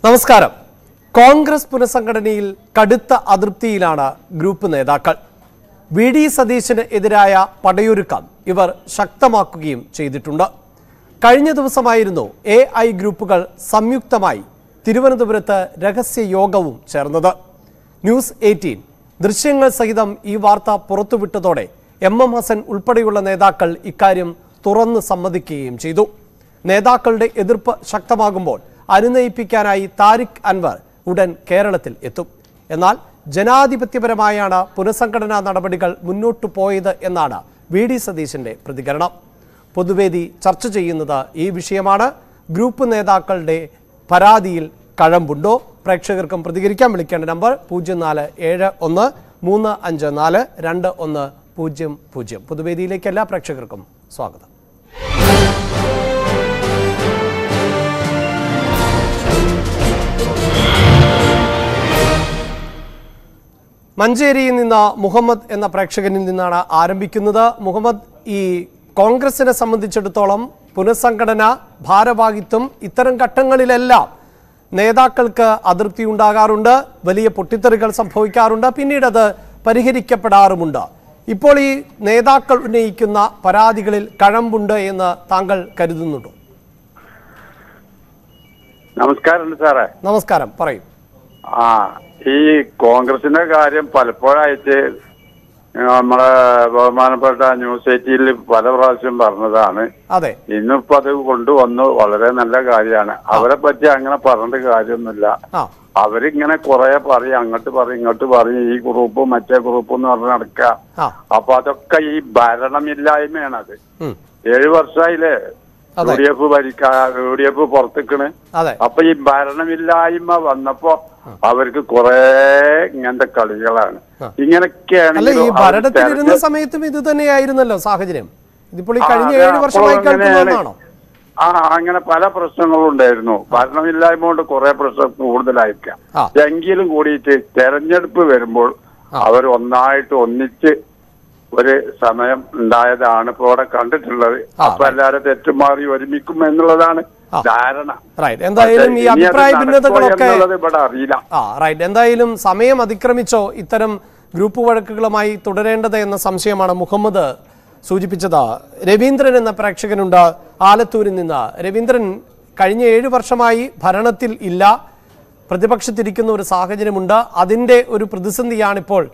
നമസ്കാരം. കോൺഗ്രസ് പുനഃസംഘടനയിൽ കടുത്ത അതൃപ്തിയിലാണ് ഗ്രൂപ്പ് നേതാക്കൾ. വി.ഡി. സതീശന് എതിരായ പടയൊരുക്കം ഇവർ ശക്തമാക്കുകയും ചെയ്തിട്ടുണ്ട്. കഴിഞ്ഞ ദിവസമായിരുന്നു AI ഗ്രൂപ്പുകൾ സംയുക്തമായി തിരുവനന്തപുരത്ത് രഹസ്യ യോഗവും ചേർന്നത്. ന്യൂസ് 18 ദൃശ്യങ്ങൾ സഹിതം ഈ വാർത്ത പുറത്തുവിട്ടതോടെ MM ഹസൻ ഉൾപ്പെടെയുള്ള നേതാക്കൾ ഇക്കാര്യം തുറന്ന് സമ്മതിക്കുകയും ചെയ്തു. നേതാക്കളുടെ എതിർപ്പ് ശക്തമാകുമ്പോൾ അനുനയിപ്പിക്കാനായി താരിഖ് അൻവർ ഉടൻ കേരളത്തിൽ എത്തും. എന്നാൽ ജനാധിപത്യപരമായാണ് പുനഃസംഘടനാ നടപടികൾ മുന്നോട്ടു പോയത് എന്നാണ് വി.ഡി. സതീശന്റെ പ്രതികരണം. പൊതുവേദി ചർച്ച ചെയ്യുന്നത് ഈ വിഷയമാണ്. ഗ്രൂപ്പ് നേതാക്കളുടെ പരാതിയിൽ കഴമ്പുണ്ടോ? പ്രേക്ഷകർക്കും പ്രതികരിക്കാൻ വിളിക്കേണ്ട നമ്പർ 0471 354 2100. പൊതുവേദിയിലേക്ക് എല്ലാ പ്രേക്ഷകർക്കും സ്വാഗതം. മഞ്ചേരിയിൽ നിന്ന് മുഹമ്മദ് എന്ന പ്രേക്ഷകനിൽ നിന്നാണ് ആരംഭിക്കുന്നത്. മുഹമ്മദ്, ഈ കോൺഗ്രസിനെ സംബന്ധിച്ചിടത്തോളം പുനഃസംഘടന, ഭാരവാഹിത്വം, ഇത്തരം ഘട്ടങ്ങളിലെല്ലാം നേതാക്കൾക്ക് അതൃപ്തി ഉണ്ടാകാറുണ്ട്, വലിയ പൊട്ടിത്തെറികൾ സംഭവിക്കാറുണ്ട്, പിന്നീട് അത് പരിഹരിക്കപ്പെടാറുമുണ്ട്. ഇപ്പോൾ ഈ നേതാക്കൾ ഉന്നയിക്കുന്ന പരാതികളിൽ കഴമ്പുണ്ട് എന്ന് താങ്കൾ കരുതുന്നുണ്ടോ? നമസ്കാരം സാറേ. നമസ്കാരം, പറയൂ. ഈ കോൺഗ്രസിന്റെ കാര്യം പലപ്പോഴായിട്ട് നമ്മളെ ബഹുമാനപ്പെട്ട ന്യൂസ് 18 പല പ്രാവശ്യം പറഞ്ഞതാണ്. അതെ, ഇന്നിപ്പോ അത് കൊണ്ടുവന്നു. വളരെ നല്ല കാര്യമാണ്. അവരെ പറ്റി അങ്ങനെ പറഞ്ഞിട്ട് കാര്യമൊന്നുമില്ല. അവരിങ്ങനെ കുറെ പറയും, അങ്ങോട്ട് പറയും, ഇങ്ങോട്ട് പറയും, ഈ ഗ്രൂപ്പ് മറ്റേ ഗ്രൂപ്പ് എന്ന് പറഞ്ഞ് നടക്കുക. അപ്പൊ അതൊക്കെ ഈ ഭരണമില്ലായ്മയാണ്. അത് 7 വർഷമായില്ലേ UDF UDF പുറത്തേക്കണ്. അപ്പൊ ഈ ഭരണമില്ലായ്മ വന്നപ്പോ അവർക്ക് കുറെ ഇങ്ങനത്തെ കളികളാണ്. ഇങ്ങനെയൊക്കെയാണ് ഈ ഭരണത്തിലിരുന്ന സമയത്തും ഇത് തന്നെയായിരുന്നല്ലോ സാഹചര്യം. ഇതിപ്പോൾ ഈ കഴിഞ്ഞ 7 വർഷമായി കേൾക്കുന്നതാണോ? അങ്ങനെ പല പ്രശ്നങ്ങളും ഉണ്ടായിരുന്നു. ഭരണമില്ലായ്മ കൊണ്ട് കുറെ പ്രശ്നം കൂടുതലായിരിക്കാം. എങ്കിലും കൂടിയിട്ട് തെരഞ്ഞെടുപ്പ് വരുമ്പോൾ അവർ ഒന്നിച്ച് ഒരു സമയം ഉണ്ടായതാണ് ഇപ്പൊ ഇവിടെ കണ്ടിട്ടുള്ളത്. അപ്പൊ എല്ലാവരും തെറ്റുമാറി ഒരുമിക്കും എന്നുള്ളതാണ് ധാരണ. എന്തായാലും ഈ അഭിപ്രായ ഭിന്നതകളൊക്കെ ഇവിടെ അറിയില്ല. എന്തായാലും സമയം അതിക്രമിച്ചോ ഇത്തരം ഗ്രൂപ്പ് വഴക്കുകളുമായി തുടരേണ്ടത് എന്ന സംശയമാണ് മുഹമ്മദ് സൂചിപ്പിച്ചത്. രവീന്ദ്രൻ എന്ന പ്രേക്ഷകനുണ്ട് ആലത്തൂരിൽ നിന്ന്. രവീന്ദ്രൻ, കഴിഞ്ഞ 7 വർഷമായി ഭരണത്തിൽ ഇല്ല, പ്രതിപക്ഷത്തിരിക്കുന്ന ഒരു സാഹചര്യമുണ്ട്. അതിന്റെ ഒരു പ്രതിസന്ധിയാണിപ്പോൾ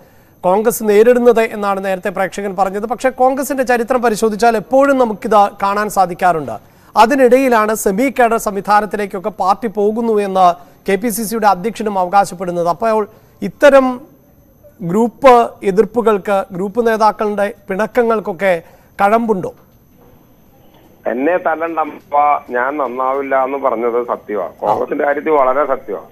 കോൺഗ്രസ് നേരിടുന്നത് എന്നാണ് നേരത്തെ പ്രേക്ഷകൻ പറഞ്ഞത്. പക്ഷേ കോൺഗ്രസിന്റെ ചരിത്രം പരിശോധിച്ചാൽ എപ്പോഴും നമുക്കിത് കാണാൻ സാധിക്കാറുണ്ട്. അതിനിടയിലാണ് സെമി കേഡർ സംവിധാനത്തിലേക്കൊക്കെ പാർട്ടി പോകുന്നു എന്ന് KPCCയുടെ അധ്യക്ഷനും അവകാശപ്പെടുന്നത്. അപ്പോൾ ഇത്തരം ഗ്രൂപ്പ് എതിർപ്പുകൾക്ക്, ഗ്രൂപ്പ് നേതാക്കളുടെ പിണക്കങ്ങൾക്കൊക്കെ കഴമ്പുണ്ടോ? എന്നെ തല്ലണ്ടപ്പ ഞാൻ നന്നാവില്ല എന്ന് പറഞ്ഞത് സത്യമാണ്. കോൺഗ്രസിന്റെ കാര്യത്തിൽ വളരെ സത്യമാണ്.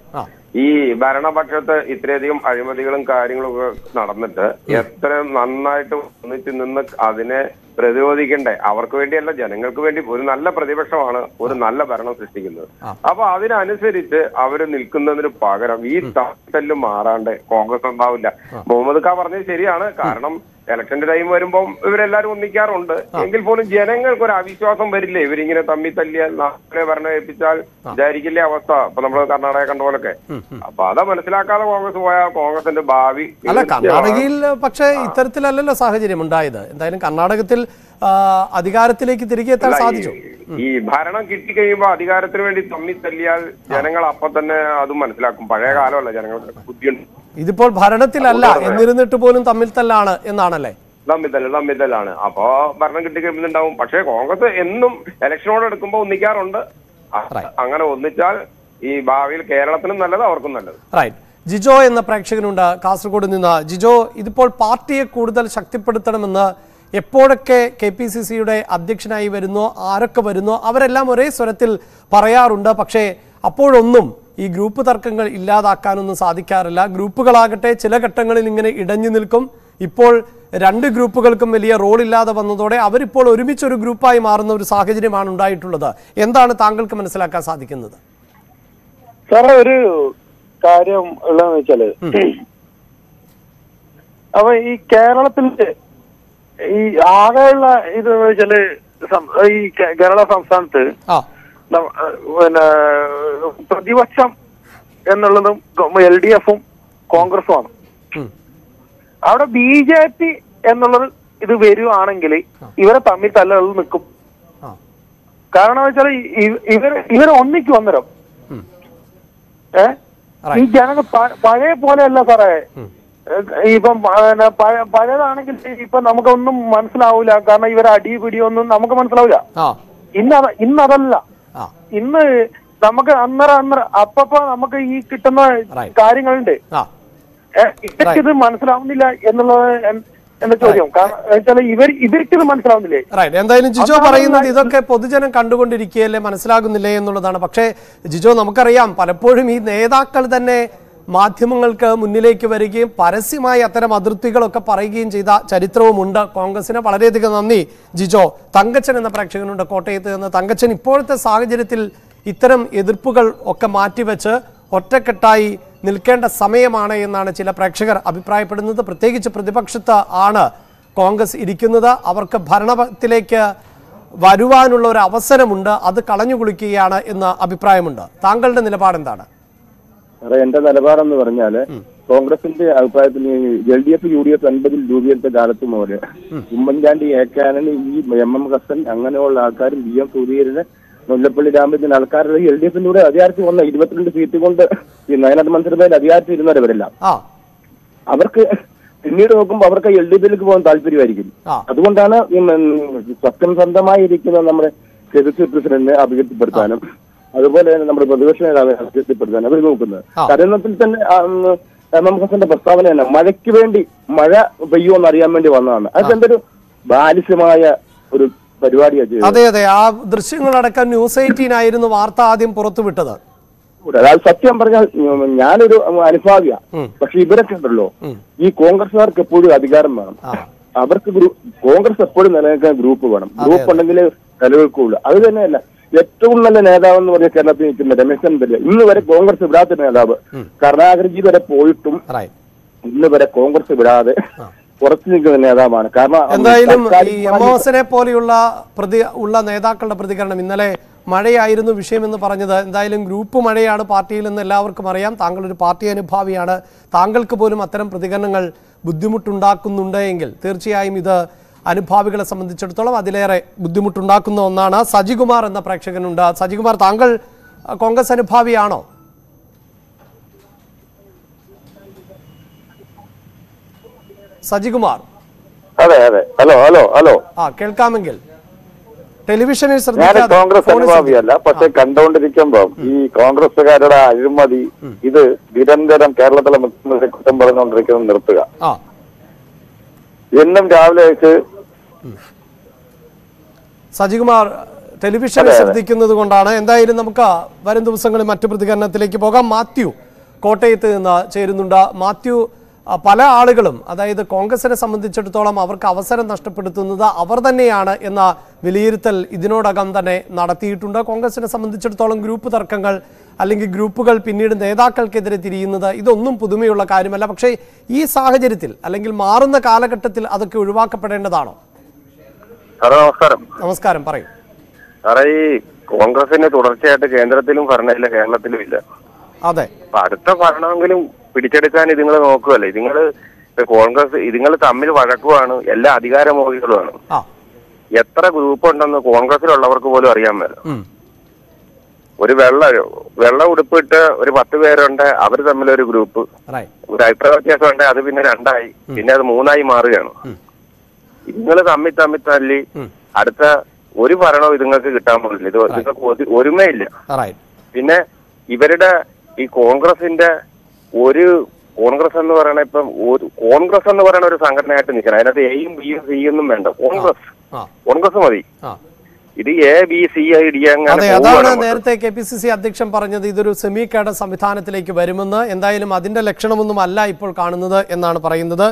ഈ ഭരണപക്ഷത്ത് ഇത്രയധികം അഴിമതികളും കാര്യങ്ങളും ഒക്കെ നടന്നിട്ട് എത്ര നന്നായിട്ട് ഒന്നിച്ച് നിന്ന് അതിനെ പ്രതിരോധിക്കണ്ടേ? അവർക്ക് വേണ്ടിയല്ല, ജനങ്ങൾക്ക് വേണ്ടി ഒരു നല്ല പ്രതിപക്ഷമാണ് ഒരു നല്ല ഭരണം സൃഷ്ടിക്കുന്നത്. അപ്പൊ അതിനനുസരിച്ച് അവര് നിൽക്കുന്നതിന് പകരം ഈ തല്ല് മാറാണ്ട് കോൺഗ്രസ് ഉണ്ടാവില്ല. മുഹമ്മദ് ഖാൻ പറഞ്ഞത് ശരിയാണ്. കാരണം ഇലക്ഷന്റെ ടൈം വരുമ്പോൾ ഇവരെല്ലാരും ഒന്നിക്കാറുണ്ട്. എങ്കിൽ പോലും ജനങ്ങൾക്ക് ഒരു അവിശ്വാസം വരില്ലേ? ഇവരിങ്ങനെ തമ്മി തല്ലിയാൽ നാളെ ഭരണം ഏൽപ്പിച്ചാൽ വിചാരിക്കില്ലേ അവസ്ഥ? അപ്പൊ നമ്മള് കർണാടക കണ്ട പോലൊക്കെ. അപ്പൊ അത് മനസ്സിലാക്കാതെ കോൺഗ്രസ് പോയാൽ കോൺഗ്രസിന്റെ ഭാവി അല്ല. കർണാടകയിൽ പക്ഷേ ഇത്തരത്തിലല്ലല്ലോ സാഹചര്യം ഉണ്ടായത്. എന്തായാലും കർണാടകത്തിൽ അധികാരത്തിലേക്ക് തിരികെ എത്താൻ സാധിച്ചു. ഈ ഭരണം കിട്ടിക്കഴിയുമ്പോ അധികാരത്തിന് വേണ്ടി തമ്മി തല്ലിയാൽ ജനങ്ങൾ അപ്പൊ തന്നെ അതും മനസ്സിലാക്കും. പഴയ കാലമല്ല, ജനങ്ങൾക്ക് ബുദ്ധിയുണ്ട്. ഇതിപ്പോൾ ഭരണത്തിലല്ല എന്നിരുന്നിട്ട് പോലും തമ്മിൽ തല്ലാണ് എന്നാണല്ലേ? തമ്മിത്തല്ലാണ്. അപ്പോ ഭരണം കിട്ടിക്കഴിയുമ്പോണ്ടാവും. പക്ഷേ കോൺഗ്രസ് എന്നും ഇലക്ഷനോട് എടുക്കുമ്പോ ഒന്നിക്കാറുണ്ട്. അങ്ങനെ ഒന്നിച്ചാൽ ഈ ഭാവിയിൽ കേരളത്തിനും നല്ലത്, അവർക്കും നല്ലത്. ജിജോ എന്ന പ്രേക്ഷകനുണ്ട് കാസർഗോഡ് നിന്ന്. ജിജോ, ഇതിപ്പോൾ പാർട്ടിയെ കൂടുതൽ ശക്തിപ്പെടുത്തണമെന്ന് എപ്പോഴൊക്കെ KPCCയുടെ അധ്യക്ഷനായി വരുന്നോ, ആരൊക്കെ വരുന്നോ, അവരെല്ലാം ഒരേ സ്വരത്തിൽ പറയാറുണ്ട്. പക്ഷേ അപ്പോഴൊന്നും ഈ ഗ്രൂപ്പ് തർക്കങ്ങൾ ഇല്ലാതാക്കാനൊന്നും സാധിക്കാറില്ല. ഗ്രൂപ്പുകളാകട്ടെ ചില ഘട്ടങ്ങളിൽ ഇങ്ങനെ ഇടഞ്ഞു നിൽക്കും. ഇപ്പോൾ 2 ഗ്രൂപ്പുകൾക്കും വലിയ റോളില്ലാതെ വന്നതോടെ അവരിപ്പോൾ ഒരുമിച്ചൊരു ഗ്രൂപ്പായി മാറുന്ന ഒരു സാഹചര്യമാണ് ഉണ്ടായിട്ടുള്ളത്. എന്താണ് താങ്കൾക്ക് മനസ്സിലാക്കാൻ സാധിക്കുന്നത്? സാറേ, ഒരു കാര്യം ഉള്ളതെന്ന് വെച്ചാല്, അപ്പൊ ഈ കേരളത്തിൽ ഈ ആകെയുള്ള ഇത് വെച്ചാല് ഈ കേരള സംസ്ഥാനത്ത് പിന്നെ പ്രതിപക്ഷം എന്നുള്ളതും LDF-ഉം കോൺഗ്രസുമാണ്. അവിടെ BJP എന്നുള്ളത് ഇത് വരുവാണെങ്കിൽ ഇവരെ തമ്മിൽ തല്ലുകൾ നിൽക്കും. കാരണം വെച്ചാൽ ഇവർ ഒന്നിക്കും അന്നേരം. ഈ ജനങ്ങൾ പഴയ പോലെയല്ല സാറേ. ഇപ്പം പഴയതാണെങ്കിൽ ഇപ്പൊ നമുക്കൊന്നും മനസ്സിലാവൂല. കാരണം ഇവരെ അടിപിടിയൊന്നും നമുക്ക് മനസ്സിലാവില്ല. ഇന്നതല്ല. ഇന്ന് നമുക്ക് അന്നേരം അപ്പപ്പോ നമുക്ക് ഈ കിട്ടുന്ന കാര്യങ്ങളുണ്ട്. ഇവർക്കിത് മനസ്സിലാവുന്നില്ല എന്നുള്ളത് എന്റെ ചോദ്യം. കാരണം ഇവർക്കിത് മനസ്സിലാവുന്നില്ലേ? എന്തായാലും ജിജോ പറയുന്നത് ഇതൊക്കെ പൊതുജനം കണ്ടുകൊണ്ടിരിക്കുകയല്ലേ, മനസ്സിലാകുന്നില്ലേ എന്നുള്ളതാണ്. പക്ഷേ ജിജോ, നമുക്കറിയാം പലപ്പോഴും ഈ നേതാക്കൾ തന്നെ മാധ്യമങ്ങൾക്ക് മുന്നിലേക്ക് വരികയും പരസ്യമായി അത്തരം അതിർത്തികളൊക്കെ പറയുകയും ചെയ്ത ചരിത്രവുമുണ്ട് കോൺഗ്രസിന്. വളരെയധികം നന്ദി ജിജോ. തങ്കച്ചൻ എന്ന പ്രേക്ഷകനുണ്ട് കോട്ടയത്ത് നിന്ന്. തങ്കച്ചൻ, ഇപ്പോഴത്തെ സാഹചര്യത്തിൽ ഇത്തരം എതിർപ്പുകൾ ഒക്കെ മാറ്റിവെച്ച് ഒറ്റക്കെട്ടായി നിൽക്കേണ്ട സമയമാണ് എന്നാണ് ചില പ്രേക്ഷകർ അഭിപ്രായപ്പെടുന്നത്. പ്രത്യേകിച്ച് പ്രതിപക്ഷത്ത് ആണ് കോൺഗ്രസ് ഇരിക്കുന്നത്. അവർക്ക് ഭരണത്തിലേക്ക് വരുവാനുള്ള ഒരു അവസരമുണ്ട്, അത് കളഞ്ഞുകുളിക്കുകയാണ് എന്ന അഭിപ്രായമുണ്ട്. താങ്കളുടെ നിലപാടെന്താണ്? എന്റെ നിലപാടെന്ന് പറഞ്ഞാല് കോൺഗ്രസിന്റെ അഭിപ്രായത്തിൽ LDF UDF 80 രൂപീകരിച്ച കാലത്ത് മുതല് ഉമ്മൻചാണ്ടി, AKANTONY, ഈ MM ഹസൻ അങ്ങനെയുള്ള ആൾക്കാരും BM സൂര്യന്, മുല്ലപ്പള്ളി രാമചന്ദ്രൻ ആൾക്കാരുടെ LDF-ന്റെ കൂടെ അധികാരത്തിൽ വന്ന 22 സീറ്റ് കൊണ്ട് ഈ നയനാഥ് മന്ത്രിസഭയിൽ അധികാരത്തിൽ ഇരുന്നവരെല്ലാം അവർക്ക് പിന്നീട് നോക്കുമ്പോൾ അവർക്ക് LDF-ലേക്ക് പോകാൻ താല്പര്യമായിരിക്കും. അതുകൊണ്ടാണ് സത്യസന്ധമായിരിക്കുന്ന നമ്മുടെ പ്രസിഡന്റിനെ അഭിവൃദ്ധിപ്പെടുത്താനും അതുപോലെ തന്നെ നമ്മുടെ പ്രതിപക്ഷ നേതാവിനെ അഭിവൃദ്ധിപ്പെടുത്താനും അവർ നോക്കുന്നത്. കരനത്തിൽ തന്നെ MM ഹസന്റെ പ്രസ്താവന തന്നെ മഴയ്ക്ക് വേണ്ടി മഴ പെയ്യുമെന്ന് അറിയാൻ വേണ്ടി വന്നതാണ്. അതെന്റെ ഒരു ബാലിശമായ ഒരു പരിപാടിയാണ്. അതെ അതെ, ആ ദൃശ്യങ്ങളടക്കം News 18 ആയിരുന്നു വാർത്ത ആദ്യം പുറത്തുവിട്ടത്. അതായത് സത്യം പറഞ്ഞാൽ ഞാനൊരു അനുഭാവിയ. പക്ഷെ ഇവരൊക്കെ ഉണ്ടല്ലോ, ഈ കോൺഗ്രസുകാർക്ക് എപ്പോഴും അധികാരം വേണം. അവർക്ക് കോൺഗ്രസ് എപ്പോഴും നിലനിൽക്കാൻ ഗ്രൂപ്പ് വേണം. ഗ്രൂപ്പ് ഉണ്ടെങ്കിൽ നിലനിൽക്കുള്ളൂ. അത് തന്നെയല്ല ഏറ്റവും നല്ല നേതാവ് എന്ന് പറഞ്ഞ കേരളത്തിൽ നിൽക്കുന്ന രമേശ് ചെന്നിത്തല ഇന്ന് വരെ കോൺഗ്രസ് വിടാത്ത നേതാവ്. കരുണാകരൻജി വരെ പോയിട്ടും ഇന്ന് വരെ കോൺഗ്രസ് വിടാതെ പുറത്തു നിൽക്കുന്ന നേതാവാണ്. കാരണം എന്തായാലും ഈ എംഒസിനെ പോലെയുള്ള നേതാക്കളുടെ പ്രതികരണം, ഇന്നലെ മഴയായിരുന്നു വിഷയമെന്ന് പറഞ്ഞത്, എന്തായാലും ഗ്രൂപ്പ് മഴയാണ് പാർട്ടിയിൽ നിന്ന് എല്ലാവർക്കും അറിയാം. താങ്കളൊരു പാർട്ടി അനുഭാവിയാണ്. താങ്കൾക്ക് പോലും അത്തരം പ്രതികരണങ്ങൾ ബുദ്ധിമുട്ടുണ്ടാക്കുന്നുണ്ട് എങ്കിൽ തീർച്ചയായും ഇത് അനുഭാവികളെ സംബന്ധിച്ചിടത്തോളം അതിലേറെ ബുദ്ധിമുട്ടുണ്ടാക്കുന്ന ഒന്നാണ്. സജികുമാർ എന്ന പ്രേക്ഷകനുണ്ട്. സജികുമാർ, താങ്കൾ കോൺഗ്രസ് അനുഭാവിയാണോ? സജികുമാർ, അതെ അതെ, ഹലോ ഹലോ ഹലോ, കേൾക്കാമെങ്കിൽ ടെലിവിഷനിൽ ഞാൻ കോൺഗ്രസ് അനുഭാവിയല്ല, പക്ഷെ കണ്ടുകൊണ്ടിരിക്കുമ്പോ ഈ കോൺഗ്രസുകാരുടെ അഴിമതി ഇത് നിരന്തരം കേരളത്തിലെ മുഖ്യമന്ത്രി കുറ്റം പറഞ്ഞുകൊണ്ടിരിക്കുന്നത് നിർത്തുക. എന്നും രാവിലെ വെച്ച് സജികുമാർ ടെലിവിഷനിൽ ശ്രദ്ധിക്കുന്നത് കൊണ്ടാണ്. എന്തായാലും നമുക്ക് വരും ദിവസങ്ങളിൽ മറ്റു പ്രതികരണത്തിലേക്ക് പോകാം. മാത്യു കോട്ടയത്ത് നിന്ന് ചേരുന്നുണ്ട്. മാത്യു, പല ആളുകളും അതായത് കോൺഗ്രസിനെ സംബന്ധിച്ചിടത്തോളം അവർക്ക് അവസരം നഷ്ടപ്പെടുത്തുന്നത് അവർ തന്നെയാണ് എന്ന വിലയിരുത്തൽ ഇതിനോടകം തന്നെ നടത്തിയിട്ടുണ്ട്. കോൺഗ്രസിനെ സംബന്ധിച്ചിടത്തോളം ഗ്രൂപ്പ് തർക്കങ്ങൾ അല്ലെങ്കിൽ ഗ്രൂപ്പുകൾ പിന്നീട് നേതാക്കൾക്കെതിരെ തിരിയുന്നത് ഇതൊന്നും പുതുമയുള്ള കാര്യമല്ല. പക്ഷേ ഈ സാഹചര്യത്തിൽ അല്ലെങ്കിൽ മാറുന്ന കാലഘട്ടത്തിൽ അതൊക്കെ ഒഴിവാക്കപ്പെടേണ്ടതാണോ? നമസ്കാരം. നമസ്കാരം, പറയൂ. സാറേ, ഈ കോൺഗ്രസിന് തുടർച്ചയായിട്ട് കേന്ദ്രത്തിലും ഭരണമില്ല, കേരളത്തിലും ഇല്ല. അതെ, അപ്പൊ അടുത്ത ഭരണമെങ്കിലും പിടിച്ചെടുക്കാൻ ഇതുങ്ങൾ നോക്കുകയല്ലേ. കോൺഗ്രസ് ഇതുങ്ങൾ തമ്മിൽ വഴക്കുമാണ്, എല്ലാ അധികാരമോഹികളുമാണ്. എത്ര ഗ്രൂപ്പ് ഉണ്ടെന്ന് കോൺഗ്രസിലുള്ളവർക്ക് പോലും അറിയാൻ മേല. ഒരു വെള്ള ഉടുപ്പിട്ട് ഒരു 10 പേരുണ്ട്, അവർ തമ്മിലൊരു ഗ്രൂപ്പ്. ഒരു അഭിപ്രായ വ്യത്യാസം ഉണ്ട്, അത് പിന്നെ 2ആയി, പിന്നെ അത് 3ആയി മാറുകയാണ്. ഇതുങ്ങൾ തമ്മിൽ തല്ലി അടുത്ത ഒരു ഭരണവും ഇതുങ്ങൾക്ക് കിട്ടാൻ പോകില്ല. നിങ്ങൾക്ക് ഒരുമയില്ല. പിന്നെ ഇവരുടെ ഈ കോൺഗ്രസിന്റെ കോൺഗ്രസ് എന്ന് പറയണ കോൺഗ്രസ് എന്ന് പറയുന്ന ഒരു സംഘടനയായിട്ട് നിൽക്കണം. അതിനകത്ത് എയും ബിയും സിയൊന്നും വേണ്ട, കോൺഗ്രസ് മതി. ഇത് ABCID അതാണ് നേരത്തെ KPCC അധ്യക്ഷൻ പറഞ്ഞത്. ഇതൊരു സെമി കേഡർ സംവിധാനത്തിലേക്ക് വരുമെന്ന്. എന്തായാലും അതിന്റെ ലക്ഷണമൊന്നും അല്ല ഇപ്പോൾ കാണുന്നത് എന്നാണ് പറയുന്നത്.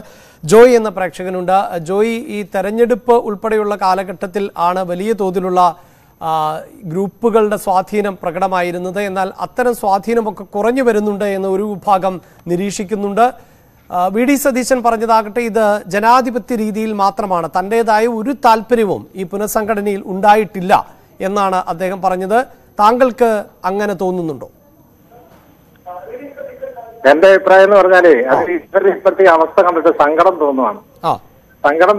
ജോയ് എന്ന പ്രേക്ഷകനുണ്ട്. ജോയ്, ഈ തെരഞ്ഞെടുപ്പ് ഉൾപ്പെടെയുള്ള കാലഘട്ടത്തിൽ ആണ് വലിയ തോതിലുള്ള ഗ്രൂപ്പുകളുടെ സ്വാധീനം പ്രകടമായിരുന്നത്. എന്നാൽ അത്തരം സ്വാധീനമൊക്കെ കുറഞ്ഞു വരുന്നുണ്ട് എന്ന് ഒരു വിഭാഗം നിരീക്ഷിക്കുന്നുണ്ട്. VD സതീശൻ പറഞ്ഞതാകട്ടെ, ഇത് ജനാധിപത്യ രീതിയിൽ മാത്രമാണ്, തൻ്റെതായ ഒരു താല്പര്യവും ഈ പുനഃസംഘടനയിൽ ഉണ്ടായിട്ടില്ല എന്നാണ് അദ്ദേഹം പറഞ്ഞത്. താങ്കൾക്ക് അങ്ങനെ തോന്നുന്നുണ്ടോ? എന്റെ അഭിപ്രായം എന്ന് പറഞ്ഞാല് അത് ഇവരുടെ ഇപ്പോഴത്തെ അവസ്ഥ കണ്ടിട്ട് സങ്കടം തോന്നുവാണ്. സങ്കടം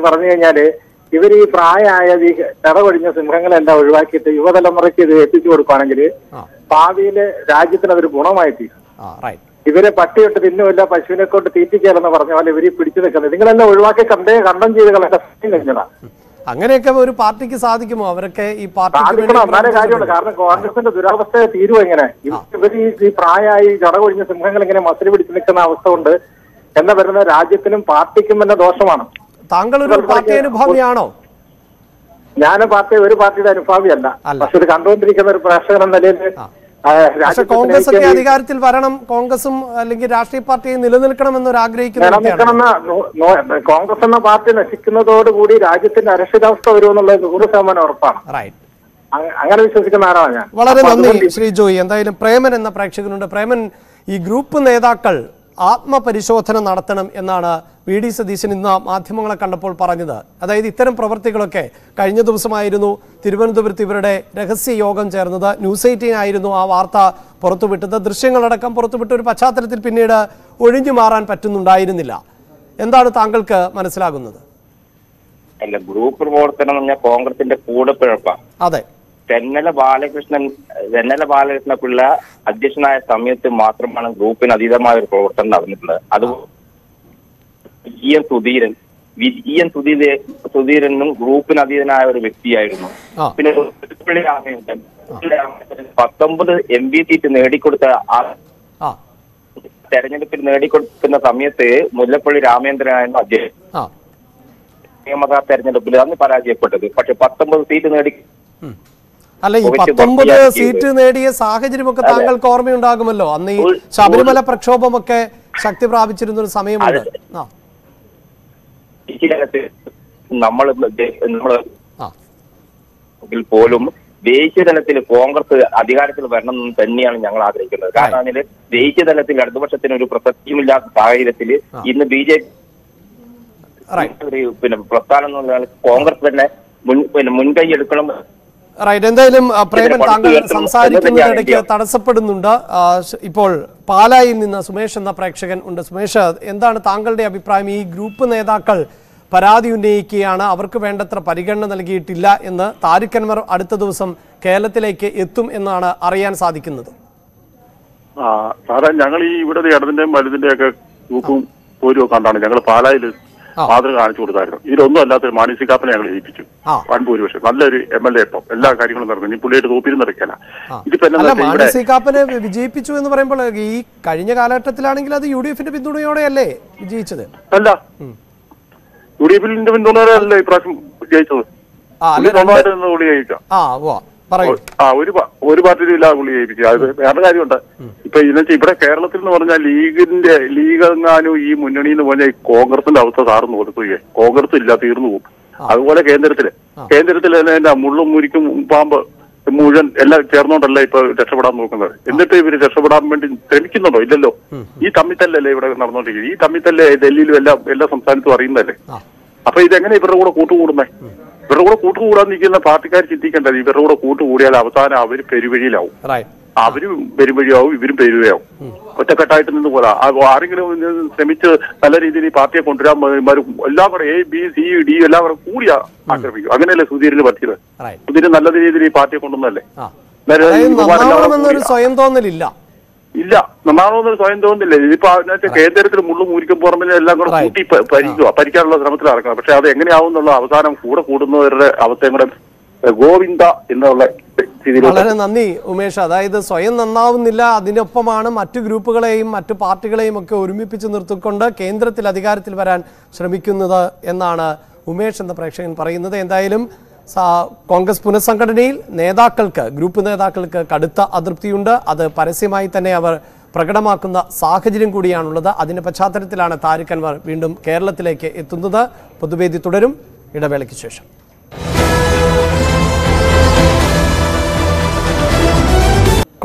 പറഞ്ഞു കഴിഞ്ഞാല് ഇവർ ഈ പ്രായമായ ഈ തടവൊഴിഞ്ഞ സിംഹങ്ങളെല്ലാം ഒഴിവാക്കിയിട്ട് യുവതലമുറയ്ക്ക് ഇത് എത്തിച്ചു കൊടുക്കുകയാണെങ്കിൽ ഭാവിയില് രാജ്യത്തിന് അതൊരു ഗുണമായി തീരും. ഇവരെ പട്ടിയിട്ട് തിന്നുമില്ല പശുവിനെ കൊണ്ട് തീറ്റിക്കാലെന്ന് പറഞ്ഞ പോലെ ഇവര് പിടിച്ചു നിൽക്കുന്നത് നിങ്ങളെല്ലാം ഒഴിവാക്കി കണ്ടം ചെയ്ത് കളയാൻ കഴിഞ്ഞതാ. അങ്ങനെയൊക്കെ ഒരു പാർട്ടിക്ക് സാധിക്കുമോ? അവരൊക്കെ ഈ പാർട്ടി നല്ല കാര്യമുണ്ട്. കാരണം കോൺഗ്രസിന്റെ ദുരവസ്ഥ തീരുവോ എങ്ങനെ? ഇവർ ഈ പ്രായമായി ചടകൊഴിഞ്ഞ സിംഹങ്ങൾ ഇങ്ങനെ മസിൽ പിടിച്ചു നിൽക്കുന്ന അവസ്ഥ കൊണ്ട് എന്താ പറയുന്നത് രാജ്യത്തിനും പാർട്ടിക്കും തന്നെ ദോഷമാണ്. താങ്കൾ ഒരു പാർട്ടി അനുഭാവിയാണോ? ഞാൻ ഒരു പാർട്ടിയുടെ അനുഭാവിയല്ല. പക്ഷെ ഇത് കണ്ടുകൊണ്ടിരിക്കുന്ന ഒരു പ്രേക്ഷകൻ എന്ന നിലയിൽ കോൺഗ്രസ് ഒക്കെ അധികാരത്തിൽ വരണം, കോൺഗ്രസും അല്ലെങ്കിൽ രാഷ്ട്രീയ പാർട്ടിയെ നിലനിൽക്കണമെന്നൊരു ആഗ്രഹിക്കുന്നു. കോൺഗ്രസ് എന്ന പാർട്ടി നശിക്കുന്നതോടുകൂടി രാജ്യത്തിന്റെ അരക്ഷിതാവസ്ഥ വരുമെന്നുള്ളത് 100% ഉറപ്പാണ്. അങ്ങനെ വിശ്വസിക്കുന്ന ആരാണ് ഞാൻ. വളരെ നന്ദി ശ്രീ ജോയി. എന്തായാലും പ്രേമൻ എന്ന പ്രേക്ഷകനുണ്ട്. പ്രേമൻ, ഈ ഗ്രൂപ്പ് നേതാക്കൾ ആത്മപരിശോധന നടത്തണം എന്നാണ് വി.ഡി. സതീശൻ ഇന്ന് മാധ്യമങ്ങളെ കണ്ടപ്പോൾ പറഞ്ഞത്. അതായത് ഇത്തരം പ്രവർത്തികളൊക്കെ കഴിഞ്ഞ ദിവസമായിരുന്നു തിരുവനന്തപുരത്ത് ഇവരുടെ രഹസ്യ യോഗം ചേർന്നത്. ന്യൂസ് 18 ആയിരുന്നു ആ വാർത്ത പുറത്തുവിട്ടത്. ദൃശ്യങ്ങളടക്കം പുറത്തുവിട്ട ഒരു പശ്ചാത്തലത്തിൽ പിന്നീട് ഒഴിഞ്ഞു മാറാൻ പറ്റുന്നുണ്ടായിരുന്നില്ല. എന്താണ് താങ്കൾക്ക് മനസ്സിലാകുന്നത്? അല്ല, ഗ്രൂപ്പ് പ്രവർത്തനം എന്ന് പറഞ്ഞാൽ കോൺഗ്രസിന്റെ കൂടെപ്പിഴപ്പാണ്. അതെ, വെന്നല ബാലകൃഷ്ണ പിള്ള അധ്യക്ഷനായ സമയത്ത് മാത്രമാണ് ഗ്രൂപ്പിന് അതീതമായ ഒരു പ്രവർത്തനം നടന്നിട്ടുള്ളത്. അത് സുധീരനും ഗ്രൂപ്പിന് അതീതനായ ഒരു വ്യക്തിയായിരുന്നു. പിന്നെ 19 MP സീറ്റ് നേടിക്കൊടുത്ത തെരഞ്ഞെടുപ്പിൽ നേടിക്കൊടുക്കുന്ന സമയത്ത് മുല്ലപ്പള്ളി രാമേന്ദ്രനായിരുന്നു അദ്ദേഹം. നിയമസഭാ തെരഞ്ഞെടുപ്പിൽ അന്ന് പരാജയപ്പെട്ടത്. പക്ഷെ 19 സീറ്റ് നേടി. അല്ല, ഈ 19 സീറ്റ് നേടിയ സാഹചര്യമൊക്കെ താങ്കൾക്ക് ഓർമ്മയുണ്ടാകുമല്ലോ. അന്ന് ഈ ശബരിമല പ്രക്ഷോഭമൊക്കെ ശക്തി പ്രാപിച്ചിരുന്ന ഒരു സമയമുണ്ട്. പോലും ദേശീയ തലത്തിൽ കോൺഗ്രസ് അധികാരത്തിൽ വരണം എന്ന് തന്നെയാണ് ഞങ്ങൾ ആഗ്രഹിക്കുന്നത്. കാരണം അതിൽ ദേശീയ തലത്തിൽ ഇടതുപക്ഷത്തിന് ഒരു പ്രസക്തിയുമില്ലാത്ത സാഹചര്യത്തിൽ ഇന്ന് BJP പ്രസ്ഥാനം കോൺഗ്രസ് തന്നെ മുൻകൈ എടുക്കണം. എന്തായാലും പ്രേമൻ, താങ്കൾ സംസാരിക്കുന്നതിനിടയ്ക്ക് തടസ്സപ്പെടുന്നുണ്ട്. ഇപ്പോൾ പാലായിൽ നിന്ന് സുമേഷ് എന്ന പ്രേക്ഷകൻ ഉണ്ട്. സുമേഷ്, എന്താണ് താങ്കളുടെ അഭിപ്രായം? ഈ ഗ്രൂപ്പ് നേതാക്കൾ പരാതി ഉന്നയിക്കുകയാണ്, അവർക്ക് വേണ്ടത്ര പരിഗണന നൽകിയിട്ടില്ല എന്ന്. താരിഖ് അൻവർ അടുത്ത ദിവസം കേരളത്തിലേക്ക് എത്തും എന്നാണ് അറിയാൻ സാധിക്കുന്നത്. സാറേ, ഞങ്ങൾ ഈ ഇവിടെ ഇടതിന്റെയും വലുതിന്റെ ഒക്കെ ഗ്രൂപ്പും പോരും കണ്ടാണ് ഞങ്ങൾ പാലായിൽ മാതൃക കാണിച്ചു കൊടുത്തായിരുന്നു. ഇതിലൊന്നും അല്ലാത്തൊരു മാനസികാപ്പനെ ഞങ്ങൾ ജയിപ്പിച്ചു. വൻഭൂരിപക്ഷം നല്ലൊരു MLA ഇപ്പം എല്ലാ കാര്യങ്ങളും നടന്നു. ഇനി പുള്ളിയായിട്ട് തോപ്പിരുന്നെടുക്കാന ഇതിപ്പോ മാനസികാപ്പനെ വിജയിപ്പിച്ചു എന്ന് പറയുമ്പോൾ ഈ കഴിഞ്ഞ കാലഘട്ടത്തിലാണെങ്കിൽ അത് UDF-ന്റെ പിന്തുണയോടെയല്ലേ വിജയിച്ചത്? അല്ല, UDF-ന്റെ പിന്തുണയോടെയല്ലേ ഇപ്രാവശ്യം ജയിച്ചത്. പുള്ളി ജയിക്കാം. ഒരു പാർട്ടിയിലും ഇല്ല പുള്ളി ജയിപ്പിക്കുക. അത് വേറെ കാര്യമുണ്ട്. ഇപ്പൊ ഇവിടെ കേരളത്തിൽ എന്ന് പറഞ്ഞാൽ ലീഗെങ്ങാനും ഈ മുന്നണി എന്ന് പറഞ്ഞാൽ കോൺഗ്രസിന്റെ അവസ്ഥ സാറിന് കൊടുക്കുകയെ കോൺഗ്രസ് ഇല്ല, തീർന്നു പോകും. അതുപോലെ കേന്ദ്രത്തിൽ തന്നെ മുള്ളും മുരിക്കും പാമ്പ് മുഴുവൻ എല്ലാം ചേർന്നോണ്ടല്ല ഇപ്പൊ രക്ഷപ്പെടാൻ നോക്കുന്നത്. എന്നിട്ട് ഇവര് രക്ഷപ്പെടാൻ വേണ്ടി ശ്രമിക്കുന്നുണ്ടോ? ഇല്ലല്ലോ. ഈ തമ്മിത്തല്ലല്ലേ ഇവിടെ നടന്നുകൊണ്ടിരിക്കുന്നത്. ഈ തമ്മിത്തല്ലേ ഡൽഹിയിലും എല്ലാ സംസ്ഥാനത്തും അറിയുന്നതല്ലേ. അപ്പൊ ഇതെങ്ങനെ ഇവരുടെ കൂടെ കൂട്ടുകൂടുന്നേ? ഇവരുടെ കൂടെ കൂട്ടുകൂടാൻ നിൽക്കുന്ന പാർട്ടിക്കാർ ചിന്തിക്കേണ്ടത് ഇവരുടെ കൂടെ കൂട്ടുകൂടിയാൽ അവസാനം അവര് പെരുവഴിയിലാവും. അവരും പെരുവഴിയാവും, ഇവരും പെരുവയാവും. ഒറ്റക്കെട്ടായിട്ട് നിന്ന് പോലെ ആരെങ്കിലും ശ്രമിച്ച് നല്ല രീതിയിൽ ഈ പാർട്ടിയെ കൊണ്ടുവരാൻ എല്ലാം കൂടെ ABCD എല്ലാം കൂടെ കൂടിയാ ആക്രമിക്കും. അങ്ങനെയല്ലേ സുധീരിന് പറ്റിയത്. സുധീര് നല്ല രീതിയിൽ ഈ പാർട്ടിയെ കൊണ്ടുവന്നല്ലേ. സ്വയം തോന്നലില്ല. ഇല്ല, നന്നാവണമെന്നൊരു സ്വയം തോന്നുന്നില്ല. ഇതിപ്പോ കേന്ദ്രത്തിൽ മുള്ളും മൂരിക്കും പുറമെ എല്ലാം കൂടെ കൂട്ടി ഭരിക്കാനുള്ള ശ്രമത്തിൽ നടക്കണം. പക്ഷെ അത് എങ്ങനെയാവും എന്നുള്ള അവസാനം കൂടെ കൂടുന്നവരുടെ അവസ്ഥയും കൂടെ ഗോവിന്ദ എന്നുള്ള. വളരെ നന്ദി ഉമേഷ്. അതായത് സ്വയം നന്നാവുന്നില്ല, അതിനൊപ്പമാണ് മറ്റു ഗ്രൂപ്പുകളെയും മറ്റു പാർട്ടികളെയും ഒക്കെ ഒരുമിപ്പിച്ച് നിർത്തിക്കൊണ്ട് കേന്ദ്രത്തിൽ അധികാരത്തിൽ വരാൻ ശ്രമിക്കുന്നത് എന്നാണ് ഉമേഷ് എന്ന പ്രേക്ഷകൻ പറയുന്നത്. എന്തായാലും കോൺഗ്രസ് പുനഃസംഘടനയിൽ ഗ്രൂപ്പ് നേതാക്കൾക്ക് കടുത്ത അതൃപ്തിയുണ്ട്. അത് പരസ്യമായി തന്നെ അവർ പ്രകടമാക്കുന്ന സാഹചര്യം കൂടിയാണുള്ളത്. അതിന്റെ പശ്ചാത്തലത്തിലാണ് താരിഖ് അൻവർ വീണ്ടും കേരളത്തിലേക്ക് എത്തുന്നത്. പൊതുവേദി തുടരും ഇടവേളയ്ക്ക് ശേഷം.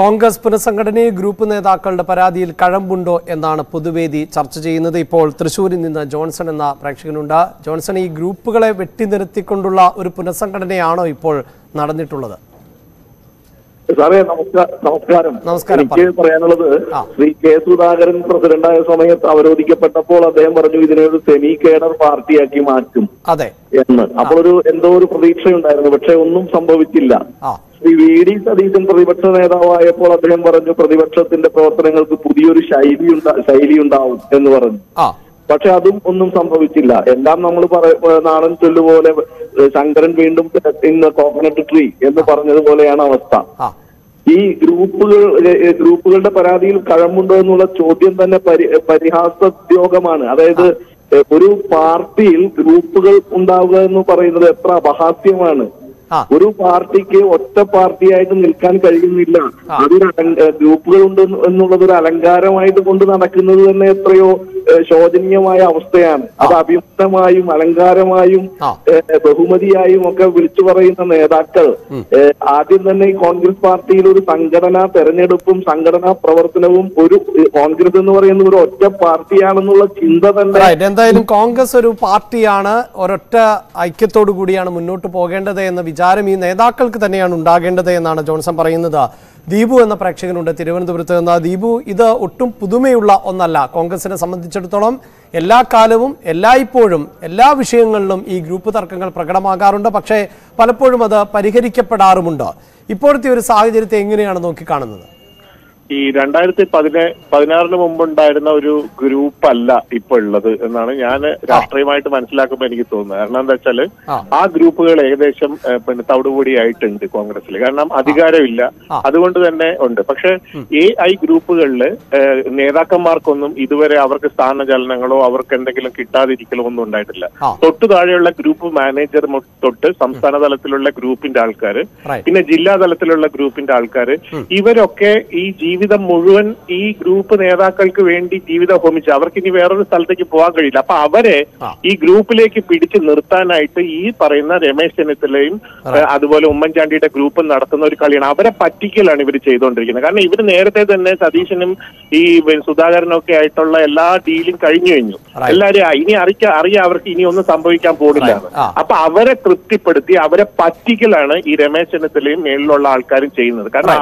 കോൺഗ്രസ് പുനഃസംഘടനയിൽ ഗ്രൂപ്പ് നേതാക്കളുടെ പരാതിയിൽ കഴമ്പുണ്ടോ എന്നാണ് പൊതുവേദി ചർച്ച ചെയ്യുന്നത്. ഇപ്പോൾ തൃശ്ശൂരിൽ നിന്ന് ജോൺസൺ എന്ന പ്രേക്ഷകനുണ്ട്. ജോൺസൺ, ഈ ഗ്രൂപ്പുകളെ വെട്ടിനിർത്തിക്കൊണ്ടുള്ള ഒരു പുനഃസംഘടനയാണോ ഇപ്പോൾ നടന്നിട്ടുള്ളത്? സാറേ നമസ്കാരം. എനിക്ക് പറയാനുള്ളത്, ശ്രീ കെ സുധാകരൻ പ്രസിഡന്റായ സമയത്ത് അവരോധിക്കപ്പെട്ടപ്പോൾ അദ്ദേഹം പറഞ്ഞു ഇതിനൊരു സെമി കേഡർ പാർട്ടിയാക്കി മാറ്റും എന്ന്. അപ്പോൾ എന്തോ ഒരു പ്രതീക്ഷയുണ്ടായിരുന്നു, പക്ഷെ ഒന്നും സംഭവിച്ചില്ല. ശ്രീ വി ഡി സതീശൻ പ്രതിപക്ഷ നേതാവായപ്പോൾ അദ്ദേഹം പറഞ്ഞു പ്രതിപക്ഷത്തിന്റെ പ്രവർത്തനങ്ങൾക്ക് പുതിയൊരു ശൈലി ഉണ്ടാവും എന്ന് പറഞ്ഞു. പക്ഷെ അതും ഒന്നും സംഭവിച്ചില്ല. എല്ലാം നമ്മൾ നാടൻ ചൊല്ലുപോലെ ശങ്കരൻ വീണ്ടും ഇന്ന് കോക്കനട്ട് ട്രീ എന്ന് പറഞ്ഞതുപോലെയാണ് അവസ്ഥ. ഈ ഗ്രൂപ്പുകളുടെ പരാതിയിൽ കഴമ്പുണ്ടോ എന്നുള്ള ചോദ്യം തന്നെ പരിഹാസോദ്യോഗമാണ്. അതായത് ഒരു പാർട്ടിയിൽ ഗ്രൂപ്പുകൾ ഉണ്ടാവുക എന്ന് പറയുന്നത് എത്ര അപഹാസ്യമാണ്. ഒരു പാർട്ടിക്ക് ഒറ്റ പാർട്ടിയായിട്ട് നിൽക്കാൻ കഴിയുന്നില്ല. അതൊരു ഗ്രൂപ്പുകൾ ഉണ്ട് എന്നുള്ളത് ഒരു അലങ്കാരമായിട്ട് കൊണ്ട് നടക്കുന്നത് തന്നെ എത്രയോ ശോചനീയമായ അവസ്ഥയാണ്. അത് അഭിമാനമായും അലങ്കാരമായും ബഹുമതിയായും ഒക്കെ വിളിച്ചു പറയുന്ന നേതാക്കൾ ആദ്യം തന്നെ ഈ കോൺഗ്രസ് പാർട്ടിയിൽ ഒരു സംഘടനാ തെരഞ്ഞെടുപ്പും സംഘടനാ പ്രവർത്തനവും ഒരു കോൺഗ്രസ് എന്ന് പറയുന്ന ഒരു ഒറ്റ പാർട്ടിയാണെന്നുള്ള ചിന്ത തന്നെ. എന്തായാലും കോൺഗ്രസ് ഒരു പാർട്ടിയാണ്, ഒരൊറ്റ ഐക്യത്തോടു കൂടിയാണ് മുന്നോട്ട് പോകേണ്ടത് എന്ന വിചാരം ഈ നേതാക്കൾക്ക് തന്നെയാണ് ഉണ്ടാകേണ്ടത് എന്നാണ് ജോൺസൺ പറയുന്നത്. ദീപു എന്ന പ്രേക്ഷകനുണ്ട് തിരുവനന്തപുരത്ത് നിന്ന്. ദീപു, ഇത് ഒട്ടും പുതുമയുള്ള ഒന്നല്ല. കോൺഗ്രസിനെ സംബന്ധിച്ചിടത്തോളം എല്ലാ കാലവും എല്ലായ്പ്പോഴും എല്ലാ വിഷയങ്ങളിലും ഈ ഗ്രൂപ്പ് തർക്കങ്ങൾ പ്രകടമാകാറുണ്ട്. പക്ഷേ പലപ്പോഴും അത് പരിഹരിക്കപ്പെടാറുമുണ്ട്. ഇപ്പോഴത്തെ ഒരു സാഹചര്യത്തെ എങ്ങനെയാണ് നോക്കിക്കാണുന്നത്? ഈ 2016 മുമ്പുണ്ടായിരുന്ന ഒരു ഗ്രൂപ്പ് അല്ല ഇപ്പൊ ഉള്ളത് എന്നാണ് ഞാൻ രാഷ്ട്രീയമായിട്ട് മനസ്സിലാക്കുമ്പോൾ എനിക്ക് തോന്നുന്നത്. കാരണം എന്താ വെച്ചാല് ആ ഗ്രൂപ്പുകൾ ഏകദേശം പിന്നെ തവിടുപൊടിയായിട്ടുണ്ട് കോൺഗ്രസിൽ. കാരണം അധികാരമില്ല, അതുകൊണ്ട് തന്നെ ഉണ്ട്. പക്ഷെ AI ഗ്രൂപ്പുകളില് നേതാക്കന്മാർക്കൊന്നും ഇതുവരെ അവർക്ക് സ്ഥാനചലനങ്ങളോ അവർക്ക് എന്തെങ്കിലും കിട്ടാതിരിക്കലോ ഒന്നും ഉണ്ടായിട്ടില്ല. തൊട്ടു താഴെയുള്ള ഗ്രൂപ്പ് മാനേജർ തൊട്ട് സംസ്ഥാന തലത്തിലുള്ള ഗ്രൂപ്പിന്റെ ആൾക്കാര്, പിന്നെ ജില്ലാ തലത്തിലുള്ള ഗ്രൂപ്പിന്റെ ആൾക്കാര്, ഇവരൊക്കെ ഈ ജീവിതം മുഴുവൻ ഈ ഗ്രൂപ്പ് നേതാക്കൾക്ക് വേണ്ടി ജീവിതം ഹോമിച്ച് അവർക്ക് ഇനി വേറൊരു സ്ഥലത്തേക്ക് പോകാൻ കഴിയില്ല. അപ്പൊ അവരെ ഈ ഗ്രൂപ്പിലേക്ക് പിടിച്ചു നിർത്താനായിട്ട് ഈ പറയുന്ന രമേശ് ചെന്നിത്തലയും അതുപോലെ ഉമ്മൻചാണ്ടിയുടെ ഗ്രൂപ്പും നടത്തുന്ന ഒരു കളിയാണ്. അവരെ പറ്റിക്കലാണ് ഇവർ ചെയ്തുകൊണ്ടിരിക്കുന്നത്. കാരണം ഇവർ നേരത്തെ തന്നെ സതീശനും ഈ സുധാകരനും ഒക്കെ ആയിട്ടുള്ള എല്ലാ ഡീലും കഴിഞ്ഞു. എല്ലാരും ഇനി അറിയാം അവർക്ക് ഇനി ഒന്നും സംഭവിക്കാൻ പോകില്ല. അപ്പൊ അവരെ തൃപ്തിപ്പെടുത്തി അവരെ പറ്റിക്കലാണ് ഈ രമേശ് ചെന്നിത്തലയും മേളിലുള്ള ആൾക്കാരും ചെയ്യുന്നത്. കാരണം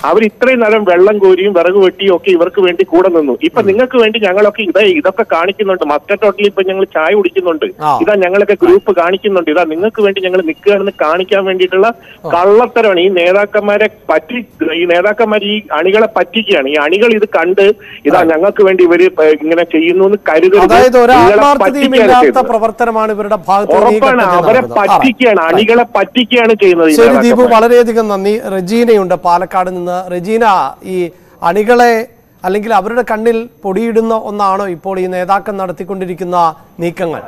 അവർ ഇത്രയും നേരം വെള്ളം കോരിയും വിറക് വെട്ടിയും ഒക്കെ ഇവർക്ക് വേണ്ടി കൂടെ നിന്നു. ഇപ്പൊ നിങ്ങൾക്ക് വേണ്ടി ഞങ്ങളൊക്കെ ഇതൊക്കെ കാണിക്കുന്നുണ്ട്. മസ്കറ്റ് ഹോട്ടലിൽ ഇപ്പൊ ഞങ്ങൾ ചായ കുടിക്കുന്നുണ്ട്, ഇതാ ഞങ്ങളൊക്കെ ഗ്രൂപ്പ് കാണിക്കുന്നുണ്ട്, ഇതാ നിങ്ങൾക്ക് വേണ്ടി ഞങ്ങൾ നിൽക്കുകയാണെന്ന് കാണിക്കാൻ വേണ്ടിയിട്ടുള്ള കള്ളത്തരമാണ്. ഈ നേതാക്കന്മാർ ഈ അണികളെ പറ്റിക്കുകയാണ്. ഈ അണികൾ ഇത് കണ്ട് ഇതാ ഞങ്ങൾക്ക് വേണ്ടി ഇവര് ഇങ്ങനെ ചെയ്യുന്നു എന്ന് കരുതരുത്. ഉറപ്പാണ്, അവരെ പറ്റിക്കുകയാണ്, അണികളെ പറ്റിക്കുകയാണ് ചെയ്യുന്നത്. ദീപു, വളരെയധികം നന്ദി. റെജീനയുണ്ട് പാലക്കാട് നിന്ന്. റെജീന, ഈ അണികളെ അല്ലെങ്കിൽ അവരുടെ കണ്ണിൽ പൊടിയിടുന്ന ഒന്നാണോ ഇപ്പോൾ ഈ നേതാക്കൾ നടത്തിക്കൊണ്ടിരിക്കുന്ന നീക്കങ്ങൾ?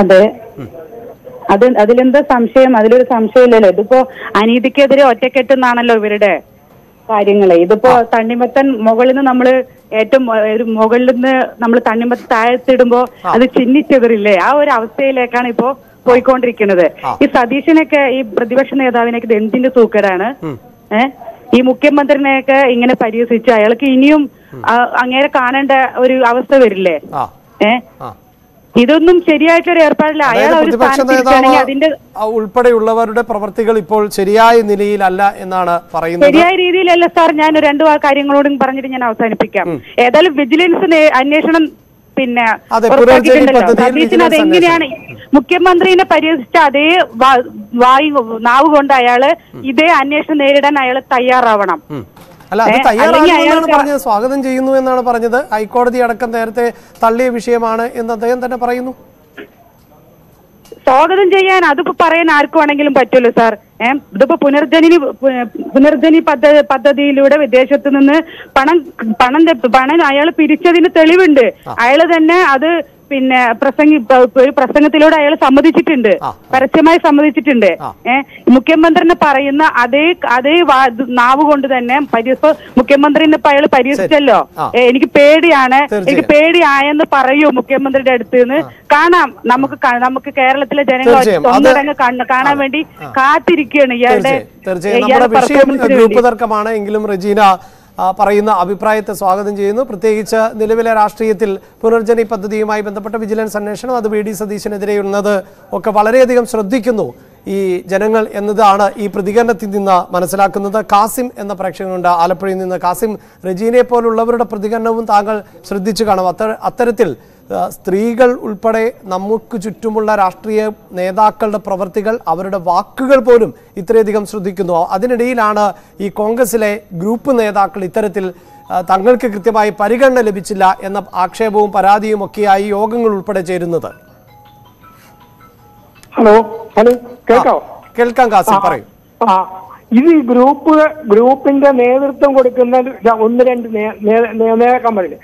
അതെ, അതിലെന്താ സംശയം? അതിലൊരു സംശയമില്ലല്ലോ. ഇതിപ്പോ അനീതിക്കെതിരെ ഒറ്റക്കെട്ടെന്നാണല്ലോ ഇവരുടെ കാര്യങ്ങളെ. ഇതിപ്പോ തണ്ണിമത്തൻ മുകളിൽ നിന്ന് നമ്മള് ഏറ്റവും മുകളിൽ നിന്ന് നമ്മൾ തണ്ണിമത്തൻ താഴത്തിടുമ്പോ അത് ചിന്നിച്ചെതിറില്ലേ, ആ ഒരു അവസ്ഥയിലേക്കാണ് ഇപ്പോ പോയിക്കൊണ്ടിരിക്കുന്നത്. ഈ സതീശനൊക്കെ, ഈ പ്രതിപക്ഷ നേതാവിനൊക്കെ ഇത് എന്തിന്റെ തൂക്കരാണ്? ഈ മുഖ്യമന്ത്രിനെയൊക്കെ ഇങ്ങനെ പരിഹസിച്ച് അയാൾക്ക് ഇനിയും അങ്ങേരെ കാണേണ്ട ഒരു അവസ്ഥ വരില്ലേ? ഇതൊന്നും ശരിയായിട്ടൊരു ഏർപ്പാടില്ല. അയാൾ ഒരു അതിന്റെ ഉൾപ്പെടെയുള്ളവരുടെ പ്രവർത്തികൾ ഇപ്പോൾ ശരിയായ നിലയിലല്ല എന്നാണ് പറയുന്നത്. ശരിയായ രീതിയിലല്ല സാർ. ഞാൻ രണ്ടു കാര്യങ്ങളോടും പറഞ്ഞിട്ട് ഞാൻ അവസാനിപ്പിക്കാം. ഏതായാലും വിജിലൻസ് അന്വേഷണം പിന്നെ സതീശൻ അതെങ്ങനെയാണ് മുഖ്യമന്ത്രിനെ പരിഹസിച്ച അതേ നാവ് കൊണ്ട് അയാള് ഇതേ അന്വേഷണം നേരിടാൻ അയാള് തയ്യാറാവണം. അല്ല, അത് തയ്യാറാണെന്നാണ് പറഞ്ഞത്. സ്വാഗതം ചെയ്യുന്നു എന്നാണ് പറഞ്ഞത്. ഹൈക്കോടതി അടക്കം നേരത്തെ തള്ളിയ വിഷയമാണ് എന്ന് അദ്ദേഹം തന്നെ പറയുന്നു. സ്വാഗതം ചെയ്യാൻ അതിപ്പോ പറയാൻ ആർക്കും ആണെങ്കിലും പറ്റുമല്ലോ സാർ. ഇതിപ്പോ പുനർജനി പദ്ധതിയിലൂടെ വിദേശത്ത് നിന്ന് പണം അയാൾ പിരിച്ചതിന് തെളിവുണ്ട്. അയാള് തന്നെ അത് പിന്നെ ഒരു പ്രസംഗത്തിലൂടെ അയാൾ സമ്മതിച്ചിട്ടുണ്ട്, പരസ്യമായി സമ്മതിച്ചിട്ടുണ്ട്. മുഖ്യമന്ത്രിനെ പറയുന്ന അതേ നാവ് കൊണ്ട് തന്നെ മുഖ്യമന്ത്രിനെ ഇപ്പൊ അയാൾ പരിഹസിച്ചല്ലോ. എനിക്ക് പേടിയായെന്ന് പറയൂ മുഖ്യമന്ത്രിയുടെ അടുത്ത് നിന്ന്. കാണാം, നമുക്ക് കേരളത്തിലെ ജനങ്ങൾ ഒന്നടങ്ങ് കാണാൻ വേണ്ടി കാത്തിരിക്കുകയാണ് ഇയാളുടെ ഗ്രൂപ്പ് തർക്കമാണ്. എങ്കിലും റെജീന പറയുന്ന അഭിപ്രായത്തെ സ്വാഗതം ചെയ്യുന്നു. പ്രത്യേകിച്ച് നിലവിലെ രാഷ്ട്രീയത്തിൽ പുനർജനി പദ്ധതിയുമായി ബന്ധപ്പെട്ട വിജിലൻസ് അന്വേഷണം, അത് വി ഡി സതീശനെതിരെയുള്ളത് ഒക്കെ വളരെയധികം ശ്രദ്ധിക്കുന്നു ഈ ജനങ്ങൾ എന്നതാണ് ഈ പ്രതികരണത്തിൽ നിന്ന് മനസ്സിലാക്കുന്നത്. കാസിം എന്ന പ്രേക്ഷകനുണ്ട് ആലപ്പുഴയിൽ നിന്ന്. കാസിം, റെജീനയെ പോലുള്ളവരുടെ പ്രതികരണവും താങ്കൾ ശ്രദ്ധിച്ചു കാണും. അത്തരത്തിൽ സ്ത്രീകൾ ഉൾപ്പെടെ നമുക്ക് ചുറ്റുമുള്ള രാഷ്ട്രീയ നേതാക്കളുടെ പ്രവൃത്തികൾ, അവരുടെ വാക്കുകൾ പോലും ഇത്രയധികം ശ്രദ്ധിക്കുന്നു. അതിനിടയിലാണ് ഈ കോൺഗ്രസിലെ ഗ്രൂപ്പ് നേതാക്കൾ ഇത്തരത്തിൽ തങ്ങൾക്ക് കൃത്യമായി പരിഗണന ലഭിച്ചില്ല എന്ന ആക്ഷേപവും പരാതിയും ഒക്കെയായി യോഗങ്ങൾ ഉൾപ്പെടെ ചേരുന്നത്. ഹലോ കേൾക്കാവോ? കേൾക്കാം കാസിം, പറയൂ. ഇത് ഗ്രൂപ്പിന്റെ നേതൃത്വം കൊടുക്കുന്ന 1-2 നേതാക്കന്മാരില്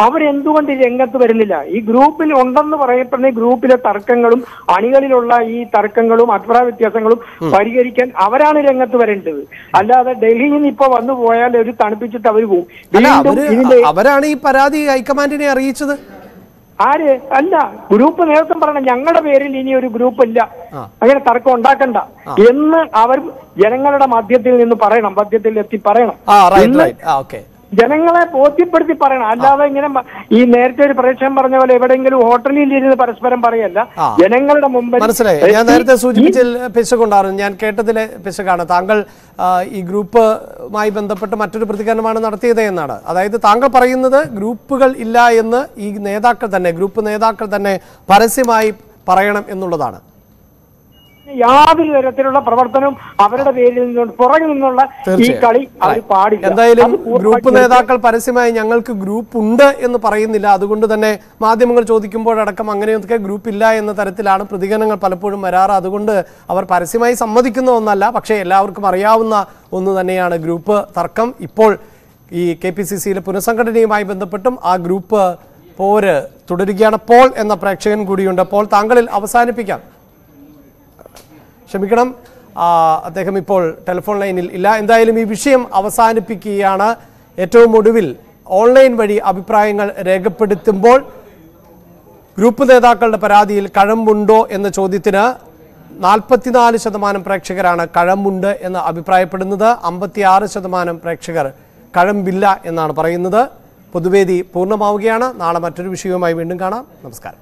അവരെന്തുകൊണ്ട് രംഗത്ത് വരുന്നില്ല? ഈ ഗ്രൂപ്പിൽ ഉണ്ടെന്ന് പറയപ്പെടുന്ന ഈ ഗ്രൂപ്പിലെ തർക്കങ്ങളും അണികളിലുള്ള ഈ തർക്കങ്ങളും അഭിപ്രായ വ്യത്യാസങ്ങളും പരിഹരിക്കാൻ അവരാണ് രംഗത്ത് വരേണ്ടത്. അല്ലാതെ ഡൽഹിയിൽ നിന്ന് ഇപ്പൊ വന്നു പോയാൽ ഒരു തണുപ്പിച്ചിട്ട് അവർ പോകും. അവരാണ് ഈ പരാതി ഹൈക്കമാൻഡിനെ അറിയിച്ചത്. ആര്? അല്ല, ഗ്രൂപ്പ് നേതൃത്വം പറയണം ഞങ്ങളുടെ പേരിൽ ഇനി ഒരു ഗ്രൂപ്പ് ഇല്ല, അങ്ങനെ തർക്കം ഉണ്ടാക്കണ്ട എന്ന് അവർ ജനങ്ങളുടെ മധ്യത്തിൽ നിന്ന് പറയണം, മധ്യത്തിൽ എത്തി പറയണം. ജനങ്ങളെ ബോധ്യപ്പെടുത്തി പറയണം. അല്ലാതെ ഇങ്ങനെ ഈ നേരത്തെ ഒരു പ്രേക്ഷകൻ പറഞ്ഞ പോലെ എവിടെയെങ്കിലും ഹോട്ടലിൽ ഇരുന്ന് പരസ്പരം പറയല്ല, ജനങ്ങളുടെ മുമ്പിൽ. മനസ്സിലായി. ഞാൻ നേരത്തെ സൂചിപ്പിച്ചതിൽ പിശകുണ്ടാണ്, ഞാൻ കേട്ടതിലെ പിശകാണ്. താങ്കൾ ഈ ഗ്രൂപ്പുമായി ബന്ധപ്പെട്ട് മറ്റൊരു പ്രതികരണമാണ് നടത്തിയത് എന്നാണ്. അതായത് താങ്കൾ പറയുന്നത് ഗ്രൂപ്പുകൾ ഇല്ല എന്ന് ഈ നേതാക്കൾ തന്നെ, ഗ്രൂപ്പ് നേതാക്കൾ തന്നെ പരസ്യമായി പറയണം എന്നുള്ളതാണ്. യാതൊരു തരത്തിലുള്ള പ്രവർത്തനവും അവരുടെ പേരിൽ നിന്നുകൊണ്ട് പുറകിൽ നിന്നുള്ള ഈ കളി അവർ പാടില്ല. എന്തായാലും ഗ്രൂപ്പ് നേതാക്കൾ പരസ്യമായി ഞങ്ങൾക്ക് ഗ്രൂപ്പ് ഉണ്ട് എന്ന് പറയുന്നില്ല. അതുകൊണ്ട് തന്നെ മാധ്യമങ്ങൾ ചോദിക്കുമ്പോഴടക്കം അങ്ങനെയൊക്കെ ഗ്രൂപ്പ് ഇല്ല എന്ന തരത്തിലാണ് പ്രതികരണങ്ങൾ പലപ്പോഴും വരാറ്. അതുകൊണ്ട് അവർ പരസ്യമായി സമ്മതിക്കുന്ന ഒന്നല്ല, പക്ഷേ എല്ലാവർക്കും അറിയാവുന്ന ഒന്ന് തന്നെയാണ് ഗ്രൂപ്പ് തർക്കം. ഇപ്പോൾ ഈ KPCCയിലെ പുനഃസംഘടനയുമായി ബന്ധപ്പെട്ടും ആ ഗ്രൂപ്പ് പോര് തുടരുകയാണ്. പോൾ എന്ന പ്രേക്ഷകൻ കൂടിയുണ്ട്. പോൾ, താങ്കളിൽ അവസാനിപ്പിക്കാം. ക്ഷമിക്കണം, അദ്ദേഹം ഇപ്പോൾ ടെലിഫോൺ ലൈനിൽ ഇല്ല. എന്തായാലും ഈ വിഷയം അവസാനിപ്പിക്കുകയാണ്. ഏറ്റവും ഒടുവിൽ ഓൺലൈൻ വഴി അഭിപ്രായങ്ങൾ രേഖപ്പെടുത്തുമ്പോൾ ഗ്രൂപ്പ് നേതാക്കളുടെ പരാതിയിൽ കഴമ്പുണ്ടോ എന്ന ചോദ്യത്തിന് 44% പ്രേക്ഷകരാണ് കഴമ്പുണ്ട് എന്ന് അഭിപ്രായപ്പെടുന്നത്. 56% പ്രേക്ഷകർ കഴമ്പില്ല എന്നാണ് പറയുന്നത്. പൊതുവേദി പൂർണ്ണമാവുകയാണ്. നാളെ മറ്റൊരു വിഷയവുമായി വീണ്ടും കാണാം. നമസ്കാരം.